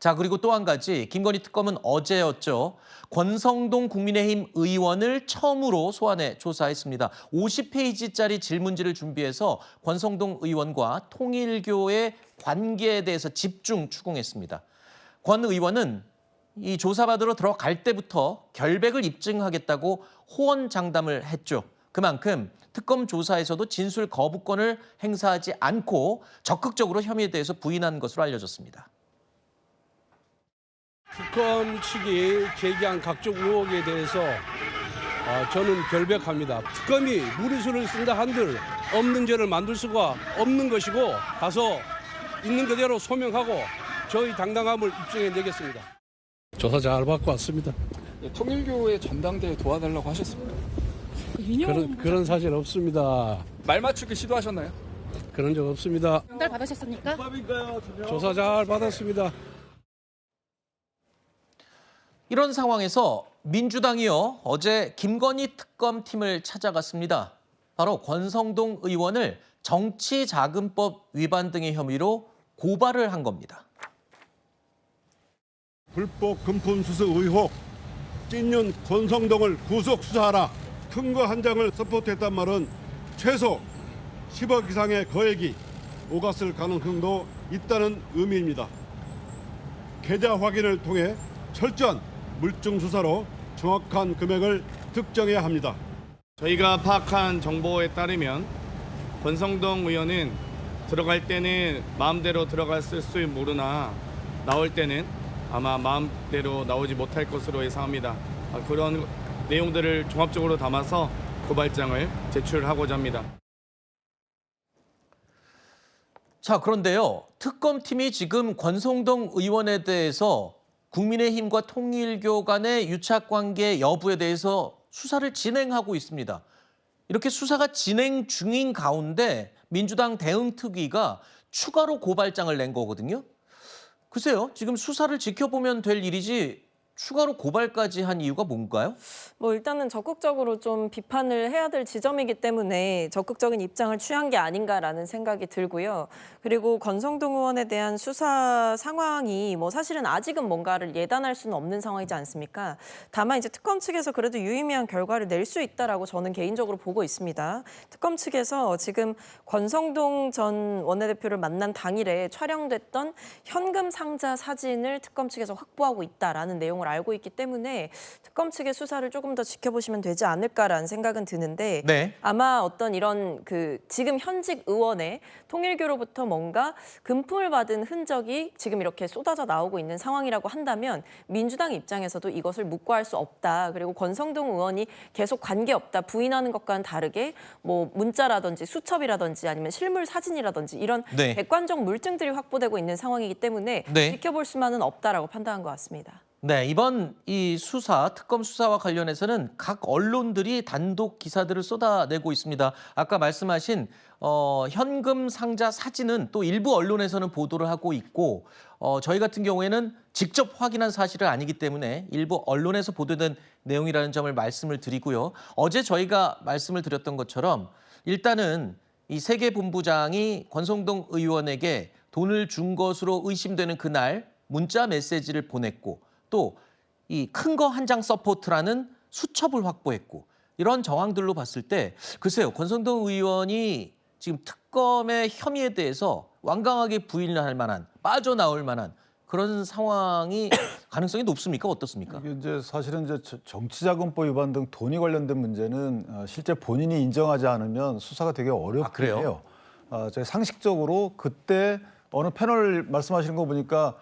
자, 그리고 또 한 가지 김건희 특검은 어제였죠. 권성동 국민의힘 의원을 처음으로 소환해 조사했습니다. 50페이지짜리 질문지를 준비해서 권성동 의원과 통일교의 관계에 대해서 집중 추궁했습니다. 권 의원은 이 조사받으러 들어갈 때부터 결백을 입증하겠다고 호언장담을 했죠. 그만큼 특검 조사에서도 진술 거부권을 행사하지 않고 적극적으로 혐의에 대해서 부인한 것으로 알려졌습니다. 특검 측이 제기한 각종 의혹에 대해서 저는 결백합니다. 특검이 무리수를 쓴다 한들 없는 죄를 만들 수가 없는 것이고 가서 있는 그대로 소명하고 저희 당당함을 입증해내겠습니다. 조사 잘 받고 왔습니다. 통일교의 전당대회 도와달라고 하셨습니다. 그런 사실 없습니다. 말 맞추기 시도하셨나요? 그런 적 없습니다. 전달 받으셨습니까? 조사 잘 받았습니다. 이런 상황에서 민주당이요, 어제 김건희 특검팀을 찾아갔습니다. 바로 권성동 의원을 정치자금법 위반 등의 혐의로 고발을 한 겁니다. 불법 금품 수수 의혹, 찐윤 권성동을 구속 수사하라. 큰 거 한 장을 서포트했단 말은 최소 10억 이상의 거액이 오갔을 가능성도 있다는 의미입니다. 계좌 확인을 통해 철저한 물증 수사로 정확한 금액을 특정해야 합니다. 저희가 파악한 정보에 따르면 권성동 의원은 들어갈 때는 마음대로 들어갔을 줄 모르나 나올 때는 아마 마음대로 나오지 못할 것으로 예상합니다. 그런 내용들을 종합적으로 담아서 고발장을 제출하고자 합니다. 자, 그런데요, 특검팀이 지금 권성동 의원에 대해서 국민의힘과 통일교 간의 유착관계 여부에 대해서 수사를 진행하고 있습니다. 이렇게 수사가 진행 중인 가운데 민주당 대응특위가 추가로 고발장을 낸 거거든요. 글쎄요, 지금 수사를 지켜보면 될 일이지 추가로 고발까지 한 이유가 뭔가요? 일단은 적극적으로 좀 비판을 해야 될 지점이기 때문에 적극적인 입장을 취한 게 아닌가라는 생각이 들고요. 그리고 권성동 의원에 대한 수사 상황이 사실은 아직은 뭔가를 예단할 수는 없는 상황이지 않습니까? 다만 이제 특검 측에서 그래도 유의미한 결과를 낼 수 있다라고 저는 개인적으로 보고 있습니다. 특검 측에서 지금 권성동 전 원내대표를 만난 당일에 촬영됐던 현금 상자 사진을 특검 측에서 확보하고 있다라는 내용을 알고 있기 때문에 특검 측의 수사를 조금 더 지켜보시면 되지 않을까라는 생각은 드는데 네. 아마 어떤 이런 지금 현직 의원의 통일교로부터 뭔가 금품을 받은 흔적이 지금 이렇게 쏟아져 나오고 있는 상황이라고 한다면 민주당 입장에서도 이것을 묵과할 수 없다. 그리고 권성동 의원이 계속 관계없다 부인하는 것과는 다르게 문자라든지 수첩이라든지 아니면 실물 사진이라든지 이런 네. 객관적 물증들이 확보되고 있는 상황이기 때문에 네. 지켜볼 수만은 없다라고 판단한 것 같습니다. 네, 이번 이 특검 수사와 관련해서는 각 언론들이 단독 기사들을 쏟아내고 있습니다. 아까 말씀하신 현금 상자 사진은 또 일부 언론에서는 보도를 하고 있고 저희 같은 경우에는 직접 확인한 사실은 아니기 때문에 일부 언론에서 보도된 내용이라는 점을 말씀을 드리고요. 어제 저희가 말씀을 드렸던 것처럼 일단은 이 세계본부장이 권성동 의원에게 돈을 준 것으로 의심되는 그날 문자 메시지를 보냈고 또 이 큰 거 한 장 서포트라는 수첩을 확보했고 이런 정황들로 봤을 때 글쎄요, 권성동 의원이 지금 특검의 혐의에 대해서 완강하게 부인할 만한, 빠져나올 만한 그런 상황이 가능성이 높습니까? 어떻습니까? 이게 이제 사실은 정치자금법 위반 등 돈이 관련된 문제는 실제 본인이 인정하지 않으면 수사가 되게 어렵긴 해요. 제가 상식적으로 그때 어느 패널 말씀하시는 거 보니까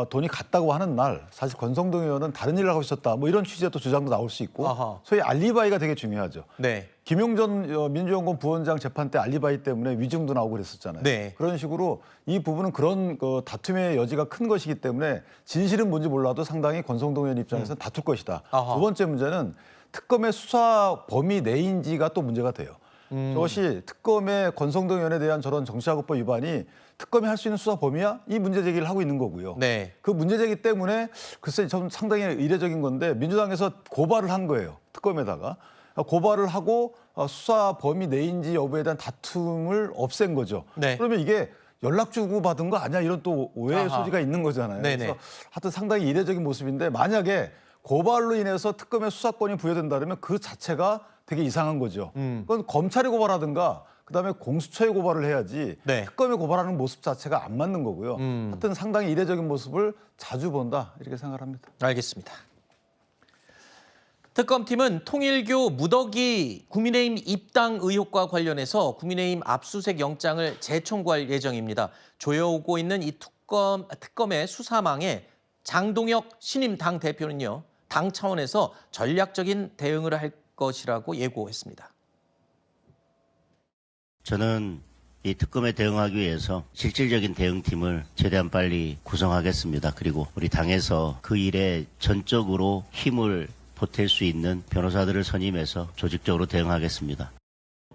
돈이 갔다고 하는 날 사실 권성동 의원은 다른 일을 하고 있었다. 이런 취지의 또 주장도 나올 수 있고 소위 알리바이가 되게 중요하죠. 네. 김용전 민주연구원 부원장 재판 때 알리바이 때문에 위증도 나오고 그랬었잖아요. 네. 그런 식으로 이 부분은 그런 다툼의 여지가 큰 것이기 때문에 진실은 뭔지 몰라도 상당히 권성동 의원 입장에서는 다툴 것이다. 두 번째 문제는 특검의 수사 범위 내인지가 또 문제가 돼요. 저것이 특검의 권성동 의원에 대한 저런 정치자금법 위반이 특검이 할 수 있는 수사 범위야? 이 문제 제기를 하고 있는 거고요. 네. 그 문제 제기 때문에 글쎄 좀 상당히 이례적인 건데 민주당에서 고발을 한 거예요. 특검에다가. 고발을 하고 수사 범위 내인지 여부에 대한 다툼을 없앤 거죠. 네. 그러면 이게 연락 주고 받은 거 아니야? 이런 또 오해의 아하. 소지가 있는 거잖아요. 네네. 그래서 하여튼 상당히 이례적인 모습인데 만약에 고발로 인해서 특검의 수사권이 부여된다면 그 자체가 되게 이상한 거죠. 그건 검찰이 고발하든가 그다음에 공수처에 고발을 해야지 네. 특검에 고발하는 모습 자체가 안 맞는 거고요. 하여튼 상당히 이례적인 모습을 자주 본다 이렇게 생각을 합니다. 알겠습니다. 특검팀은 통일교 무더기 국민의힘 입당 의혹과 관련해서 국민의힘 압수수색 영장을 재청구할 예정입니다. 조여오고 있는 이 특검의 수사망에 장동혁 신임 당 대표는요, 당 차원에서 전략적인 대응을 할 것이라고 예고했습니다. 저는 이 특검에 대응하기 위해서 실질적인 대응팀을 최대한 빨리 구성하겠습니다. 그리고 우리 당에서 그 일에 전적으로 힘을 보탤 수 있는 변호사들을 선임해서 조직적으로 대응하겠습니다.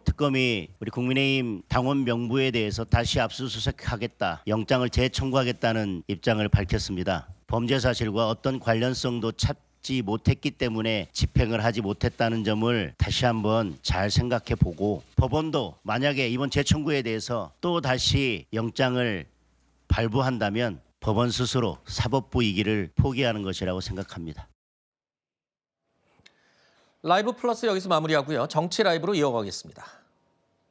특검이 우리 국민의힘 당원 명부에 대해서 다시 압수수색하겠다, 영장을 재청구하겠다는 입장을 밝혔습니다. 범죄 사실과 어떤 관련성도 찾지 못했기 때문에 집행을 하지 못했다는 점을 다시 한번 잘 생각해 보고, 법원도 만약에 이번 재청구에 대해서 또 다시 영장을 발부한다면 법원 스스로 사법부 이기를 포기하는 것이라고 생각합니다. 라이브 플러스 여기서 마무리하고요. 정치 라이브로 이어가겠습니다.